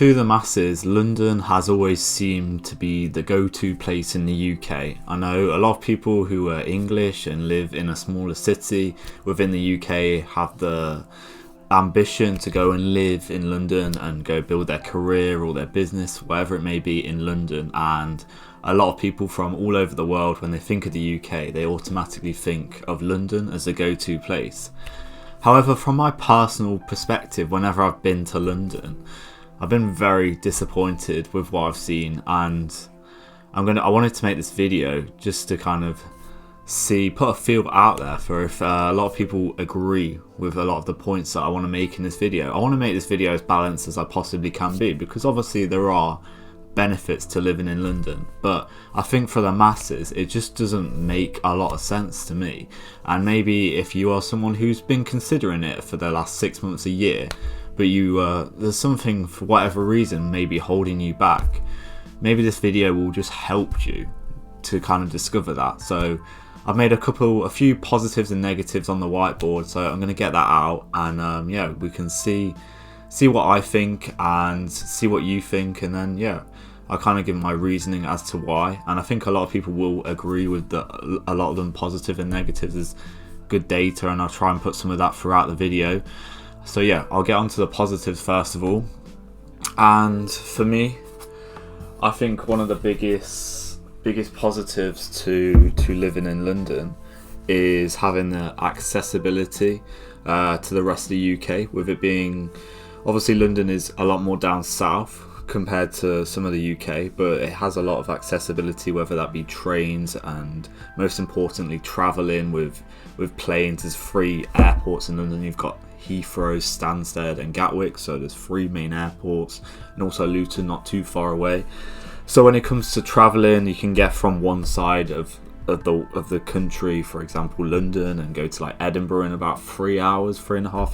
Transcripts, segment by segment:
to the masses, London has always seemed to be the go-to place in the UK. I know a lot of people who are English and live in a smaller city within the UK have the ambition to go and live in London and go build their career or their business, whatever it may be, in London. And a lot of people from all over the world, when they think of the UK, they automatically think of London as a go-to place. However, from my personal perspective, whenever I've been to London, I've been very disappointed with what I've seen, and I wanted to make this video just to kind of put a feel out there for if a lot of people agree with a lot of the points that I want to make in this video. I want to make this video as balanced as I possibly can be, because obviously there are benefits to living in London, but I think for the masses it just doesn't make a lot of sense to me. And maybe if you are someone who's been considering it for the last 6 months, a year, but there's something for whatever reason maybe holding you back, maybe this video will just help you to kind of discover that. So I've made a few positives and negatives on the whiteboard, so I'm going to get that out, and we can see what I think and see what you think, and then I'll kind of give my reasoning as to why. And I think a lot of people will agree with a lot of them positive and negatives is good data, and I'll try and put some of that throughout the video. So I'll get on to the positives first of all. And for me, I think one of the biggest positives to living in London is having the accessibility to the rest of the UK, with it being, obviously London is a lot more down south compared to some of the UK, but it has a lot of accessibility, whether that be trains and most importantly travelling with planes. There's 3 airports in London. You've got Heathrow, Stansted and Gatwick, so there's 3 main airports, and also Luton not too far away. So when it comes to travelling, you can get from one side of the country, for example London, and go to like Edinburgh in about 3.5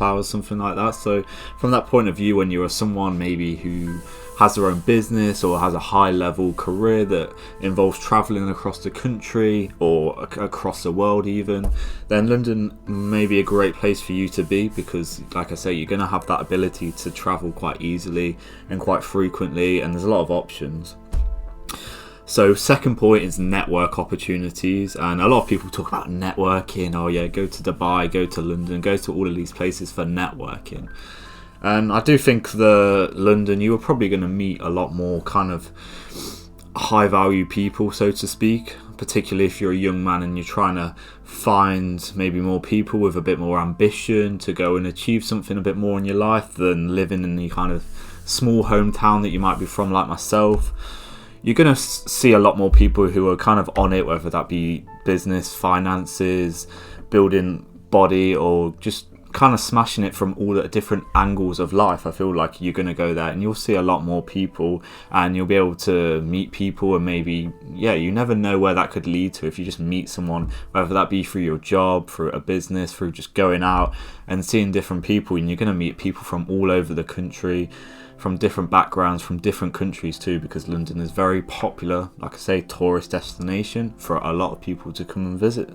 hours, something like that. So from that point of view, when you are someone maybe who has their own business or has a high level career that involves travelling across the country or across the world even, then London may be a great place for you to be, because like I say, you're going to have that ability to travel quite easily and quite frequently, and there's a lot of options. So second point is network opportunities, and a lot of people talk about networking. Go to Dubai, go to London, go to all of these places for networking. And I do think London, you are probably going to meet a lot more kind of high value people, so to speak, particularly if you're a young man and you're trying to find maybe more people with a bit more ambition to go and achieve something a bit more in your life than living in the kind of small hometown that you might be from, like myself. You're going to see a lot more people who are kind of on it, whether that be business, finances, building body, or just kind of smashing it from all the different angles of life. I feel like you're going to go there and you'll see a lot more people, and you'll be able to meet people, and maybe you never know where that could lead to if you just meet someone, whether that be through your job, through a business, through just going out and seeing different people. And you're going to meet people from all over the country, from different backgrounds, from different countries too, because London is very popular, like I say, tourist destination for a lot of people to come and visit.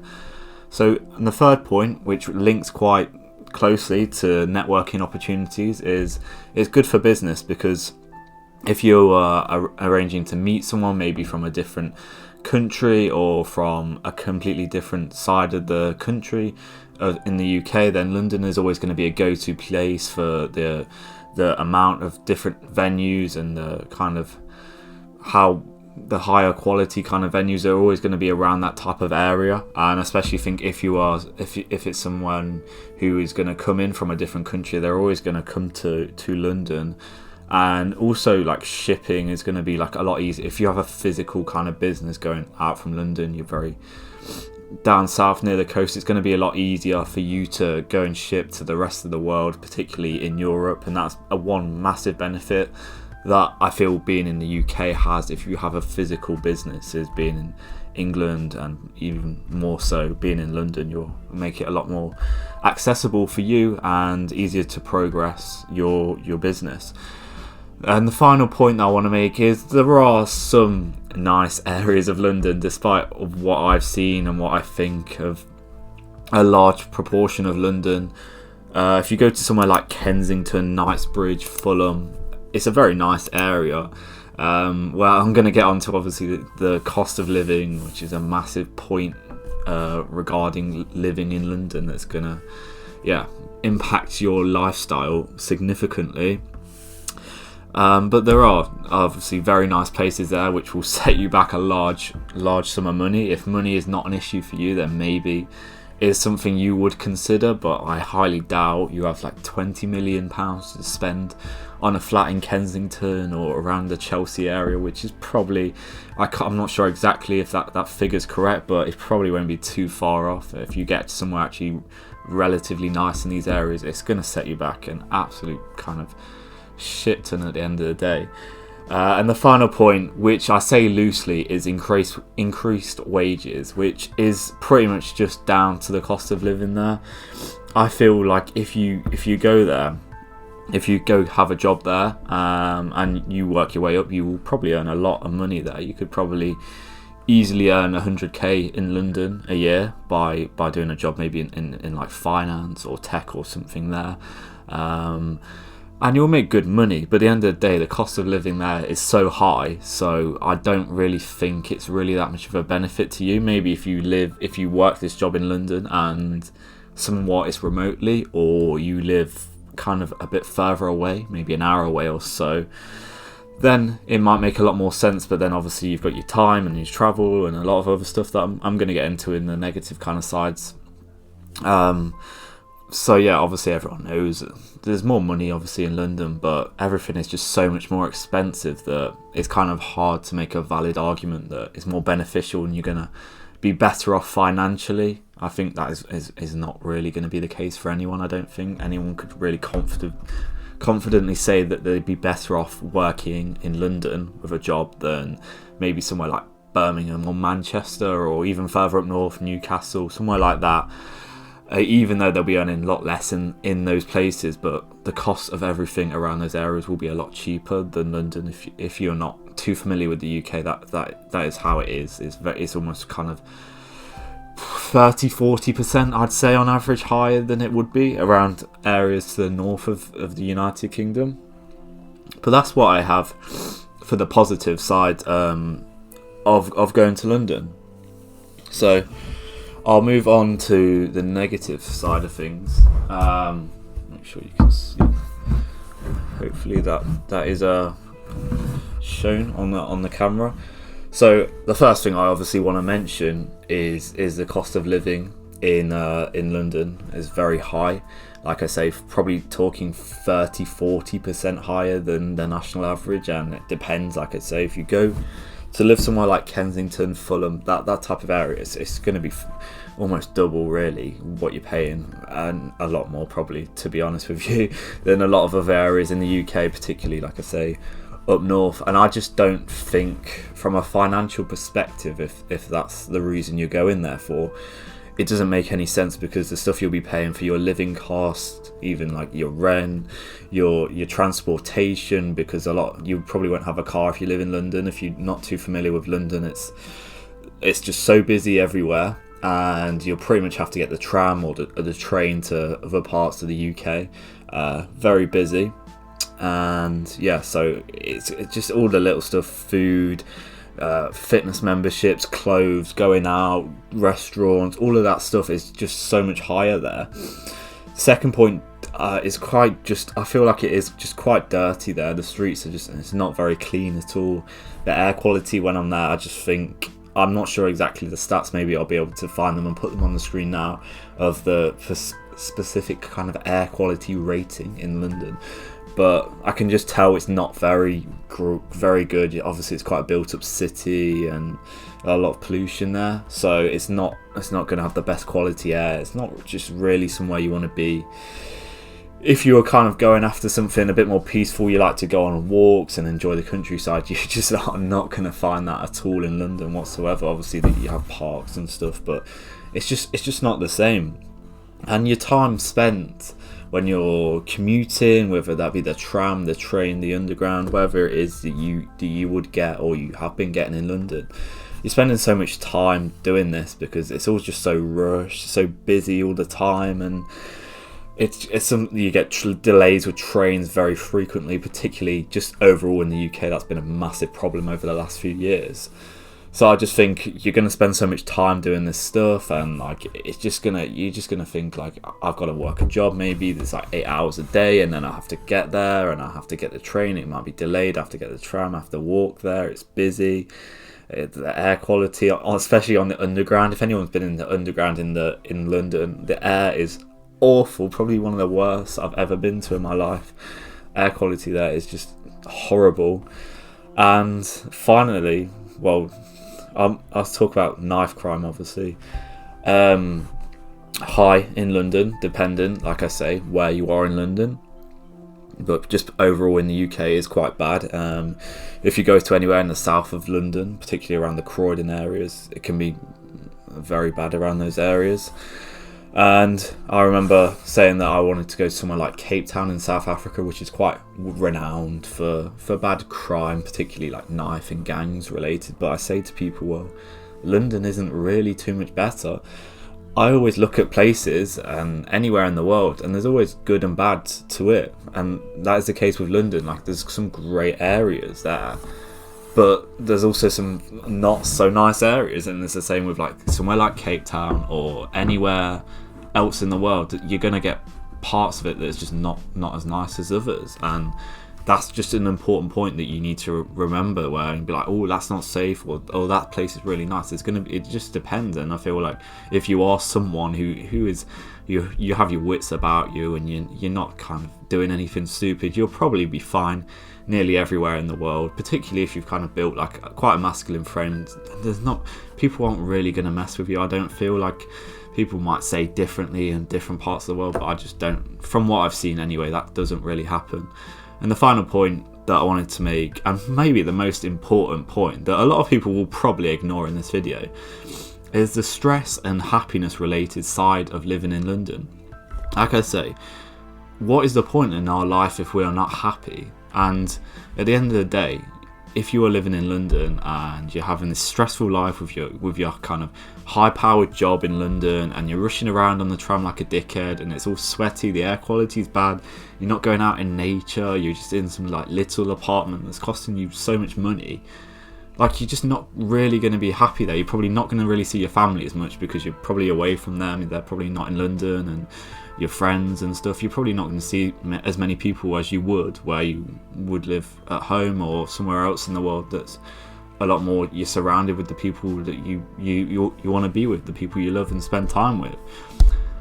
So and the third point, which links quite closely to networking opportunities, is good for business, because if you are arranging to meet someone maybe from a different country or from a completely different side of the country in the UK, then London is always going to be a go-to place for the amount of different venues, and the kind of how the higher quality kind of venues are always going to be around that type of area. And especially think if it's someone who is going to come in from a different country, they're always going to come to London. And also like shipping is going to be like a lot easier if you have a physical kind of business going out from London. You're very down south near the coast, it's going to be a lot easier for you to go and ship to the rest of the world, particularly in Europe. And that's one massive benefit that I feel being in the UK has if you have a physical business, is being in England, and even more so being in London. You'll make it a lot more accessible for you and easier to progress your business. And the final point that I want to make is there are some nice areas of London, despite of what I've seen and what I think of a large proportion of London. If you go to somewhere like Kensington, Knightsbridge, Fulham, it's a very nice area. Well, I'm going to get onto obviously the cost of living, which is a massive point regarding living in London that's going to impact your lifestyle significantly. But there are obviously very nice places there which will set you back a large sum of money. If money is not an issue for you, then maybe it's something you would consider, but I highly doubt you have like £20 million to spend on a flat in Kensington or around the Chelsea area, which is probably, I'm not sure exactly if that figure's correct, but it probably won't be too far off. If you get somewhere actually relatively nice in these areas, it's going to set you back an absolute kind of shit ton at the end of the day. And the final point, which I say loosely, is increased wages, which is pretty much just down to the cost of living there. I feel like if you go there, if you go have a job there, and you work your way up, you will probably earn a lot of money there. You could probably easily earn 100k in London a year by doing a job maybe in like finance or tech or something there. And you'll make good money, but at the end of the day, the cost of living there is so high, so I don't really think it's really that much of a benefit to you. Maybe if you work this job in London and somewhat it's remotely, or you live kind of a bit further away, maybe an hour away or so, then it might make a lot more sense. But then obviously you've got your time and your travel and a lot of other stuff that I'm going to get into in the negative kind of sides. So yeah, obviously everyone knows there's more money obviously in London, but everything is just so much more expensive that it's kind of hard to make a valid argument that it's more beneficial and you're going to be better off financially. I think that is not really going to be the case for anyone. I don't think anyone could really confidently say that they'd be better off working in London with a job than maybe somewhere like Birmingham or Manchester, or even further up north, Newcastle, somewhere like that. Even though they'll be earning a lot less in those places, but the cost of everything around those areas will be a lot cheaper than London. If you're not too familiar with the UK, that is how it is. It's almost kind of 30-40%, I'd say, on average, higher than it would be around areas to the north of the United Kingdom. But that's what I have for the positive side of going to London. So I'll move on to the negative side of things. Make sure you can see. Hopefully that is shown on the camera. So the first thing I obviously want to mention is the cost of living in London is very high. Like I say, probably talking 30-40% higher than the national average, and it depends. Like I say, if you go to live somewhere like Kensington, Fulham, that type of area, it's going to be almost double really what you're paying, and a lot more probably, to be honest with you, than a lot of other areas in the UK, particularly, like I say, up north. And I just don't think, from a financial perspective, if that's the reason you're going there for, it doesn't make any sense, because the stuff you'll be paying for your living cost, even like your rent, your transportation, because you probably won't have a car if you live in London. If you're not too familiar with London, it's just so busy everywhere, and you'll pretty much have to get the tram or the train to other parts of the UK. Very busy, and yeah, so it's just all the little stuff, food, fitness memberships, clothes, going out, restaurants, all of that stuff is just so much higher there. Second point is I feel like it is just quite dirty there. The streets it's not very clean at all. The air quality when I'm there, I just think, I'm not sure exactly the stats, maybe I'll be able to find them and put them on the screen now, of the specific kind of air quality rating in London. But I can just tell it's not very good. Obviously, it's quite a built-up city and a lot of pollution there, so it's not going to have the best quality air. It's not just really somewhere you want to be. If you were kind of going after something a bit more peaceful, you like to go on walks and enjoy the countryside, you just are not going to find that at all in London whatsoever. Obviously, that you have parks and stuff, but it's just not the same. And your time spent when you're commuting, whether that be the tram, the train, the underground, whatever it is that you would get or you have been getting in London, you're spending so much time doing this because it's all just so rushed, so busy all the time. And it's something you get delays with trains very frequently, particularly just overall in the UK. That's been a massive problem over the last few years. So I just think you're gonna spend so much time doing this stuff, and like you're just gonna think like, I've got to work a job maybe that's like 8 hours a day, and then I have to get there, and I have to get the train. It might be delayed. I have to get the tram. I have to walk there. It's busy. The air quality, especially on the underground. If anyone's been in the underground in London, the air is awful. Probably one of the worst I've ever been to in my life. Air quality there is just horrible. And finally, well, I'll talk about knife crime, obviously. High in London, dependent, like I say, where you are in London. But just overall in the UK is quite bad. If you go to anywhere in the south of London, particularly around the Croydon areas, it can be very bad around those areas. And I remember saying that I wanted to go somewhere like Cape Town in South Africa, which is quite renowned for bad crime, particularly like knife and gangs related. But I say to people, well, London isn't really too much better. I always look at places and anywhere in the world, and there's always good and bad to it. And that is the case with London. Like, there's some great areas there, but there's also some not so nice areas. And it's the same with like somewhere like Cape Town or anywhere else in the world. You're going to get parts of it that's just not as nice as others. And that's just an important point that you need to remember, where and be like, oh, that's not safe, or oh, that place is really nice. It just depends. And I feel like if you are someone who is, you have your wits about you, and you're not kind of doing anything stupid, you'll probably be fine nearly everywhere in the world. Particularly if you've kind of built like quite a masculine frame, people aren't really going to mess with you. I don't feel like. People might say differently in different parts of the world, but I just don't, from what I've seen anyway, that doesn't really happen. And the final point that I wanted to make, and maybe the most important point that a lot of people will probably ignore in this video, is the stress and happiness related side of living in London. Like I say, what is the point in our life if we are not happy? And at the end of the day, if you are living in London and you're having this stressful life with your kind of high-powered job in London, and you're rushing around on the tram like a dickhead, and it's all sweaty, the air quality is bad, you're not going out in nature, you're just in some like little apartment that's costing you so much money, like you're just not really going to be happy there. You're probably not going to really see your family as much because you're probably away from them. They're probably not in London, and your friends and stuff, you're probably not going to see as many people as you would where you would live at home or somewhere else in the world that's a lot more, you're surrounded with the people that you want to be with, the people you love and spend time with.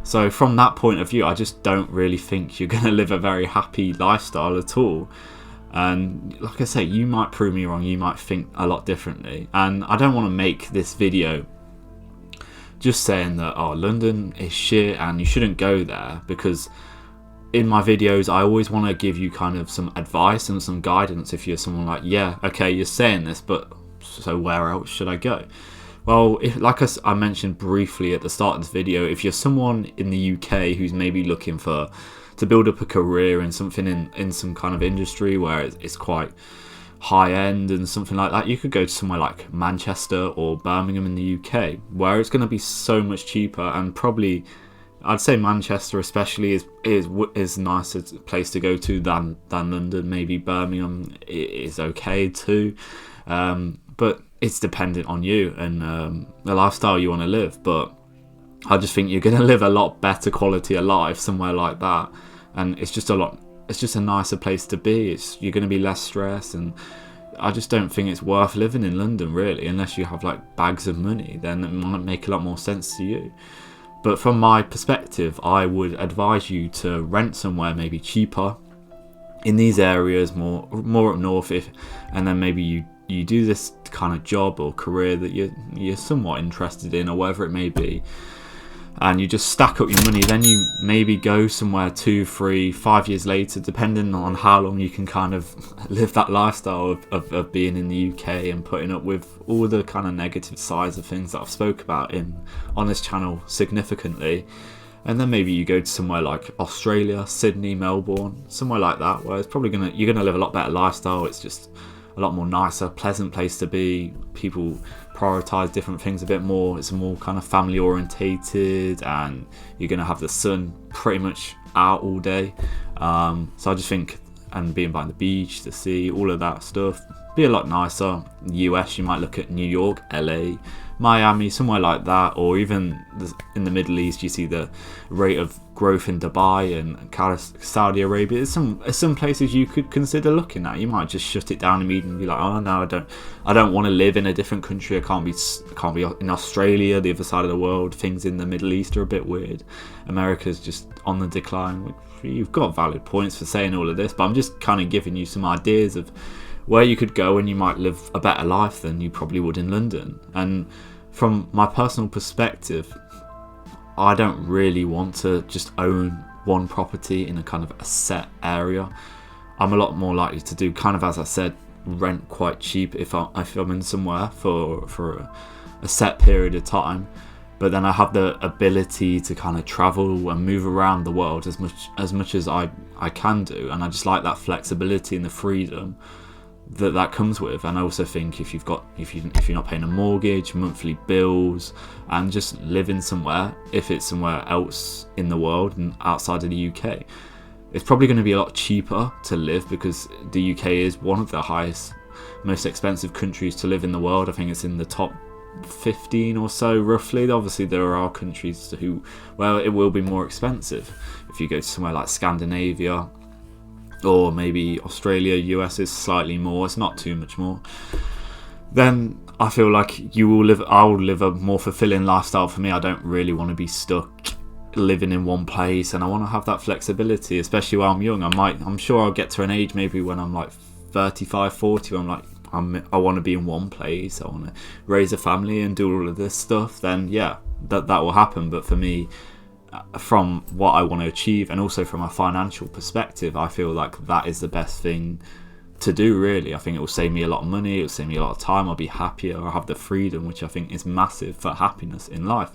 So from that point of view, I just don't really think you're going to live a very happy lifestyle at all. And like I say, you might prove me wrong, you might think a lot differently, and I don't want to make this video just saying that, oh, London is shit and you shouldn't go there, because in my videos I always want to give you kind of some advice and some guidance if you're someone like, yeah, okay, you're saying this, but so where else should I go? Well, like I mentioned briefly at the start of this video, if you're someone in the UK who's maybe looking to build up a career in something in some kind of industry where it's quite high end and something like that, you could go to somewhere like Manchester or Birmingham in the UK, where it's going to be so much cheaper, and probably I'd say Manchester especially is a nicer place to go to than London. Maybe Birmingham is okay too, but it's dependent on you and the lifestyle you want to live. But I just think you're going to live a lot better quality of life somewhere like that, and it's just a nicer place to be. You're going to be less stressed, and I just don't think it's worth living in London really, unless you have like bags of money. Then it might make a lot more sense to you. But from my perspective, I would advise you to rent somewhere maybe cheaper in these areas, more up north, and then maybe you do this kind of job or career that you're somewhat interested in, or whatever it may be, and you just stack up your money. Then you maybe go somewhere 2, 3, 5 years later, depending on how long you can kind of live that lifestyle of being in the UK and putting up with all the kind of negative sides of things that I've spoke about on this channel significantly. And then maybe you go to somewhere like Australia, Sydney, Melbourne, somewhere like that, where it's probably you're gonna live a lot better lifestyle. It's just a lot more nicer, pleasant place to be. People prioritize different things a bit more. It's more kind of family orientated, and you're going to have the sun pretty much out all day. So I just think, and being by the beach, the sea, all of that stuff, be a lot nicer. US, you might look at New York, LA, Miami, somewhere like that, or even in the Middle East, you see the rate of growth in Dubai and Saudi Arabia. There's some places you could consider looking at. You might just shut it down immediately and be like, oh no, I don't want to live in a different country. I can't be in Australia, the other side of the world. Things in the Middle East are a bit weird. America's just on the decline. You've got valid points for saying all of this, but I'm just kind of giving you some ideas of where you could go and you might live a better life than you probably would in London. And from my personal perspective, I don't really want to just own one property in a kind of a set area. I'm a lot more likely to do, kind of as I said, rent quite cheap if I'm in somewhere for a set period of time. But then I have the ability to kind of travel and move around the world as much as I can do, and I just like that flexibility and the freedom that comes with. And I also think if you're not paying a mortgage, monthly bills, and just living somewhere, if it's somewhere else in the world and outside of the UK, it's probably going to be a lot cheaper to live, because the UK is one of the highest, most expensive countries to live in the world. I think it's in the top 15 or so roughly. Obviously there are countries where it will be more expensive. If you go to somewhere like Scandinavia, or maybe Australia, US is slightly more, it's not too much more, then I feel like I will live a more fulfilling lifestyle. For me, I don't really want to be stuck living in one place, and I want to have that flexibility, especially while I'm young. I'm sure I'll get to an age maybe when I'm like 35, 40, where I'm like, I want to be in one place, I want to raise a family and do all of this stuff. Then yeah, that will happen. But for me, from what I want to achieve, and also from a financial perspective, I feel like that is the best thing to do, really. I think it will save me a lot of money, it will save me a lot of time, I'll be happier, I'll have the freedom, which I think is massive for happiness in life,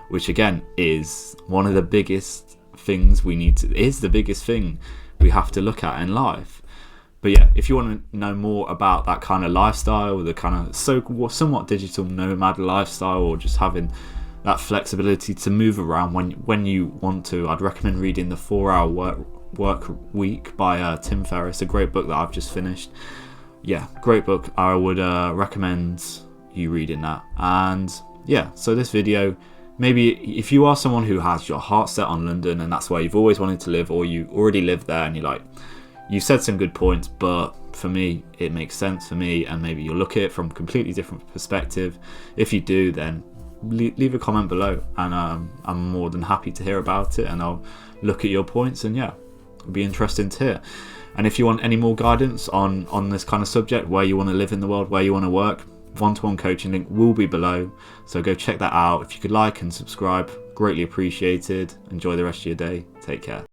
which again is one of the biggest things is the biggest thing we have to look at in life. But yeah, if you want to know more about that kind of lifestyle, the kind of somewhat digital nomad lifestyle, or just having that flexibility to move around when you want to, I'd recommend reading The 4-Hour Work Week by Tim Ferriss, a great book that I've just finished. Yeah, great book. I would recommend you reading that. And yeah, so this video, maybe if you are someone who has your heart set on London and that's where you've always wanted to live, or you already live there and you're like, you said some good points, but for me it makes sense for me, and maybe you'll look at it from a completely different perspective. If you do, then leave a comment below, and I'm more than happy to hear about it, and I'll look at your points, and yeah, it'll be interesting to hear. And if you want any more guidance on this kind of subject, where you want to live in the world, where you want to work, one-to-one coaching link will be below, so go check that out. If you could like and subscribe, greatly appreciated. Enjoy the rest of your day. Take care.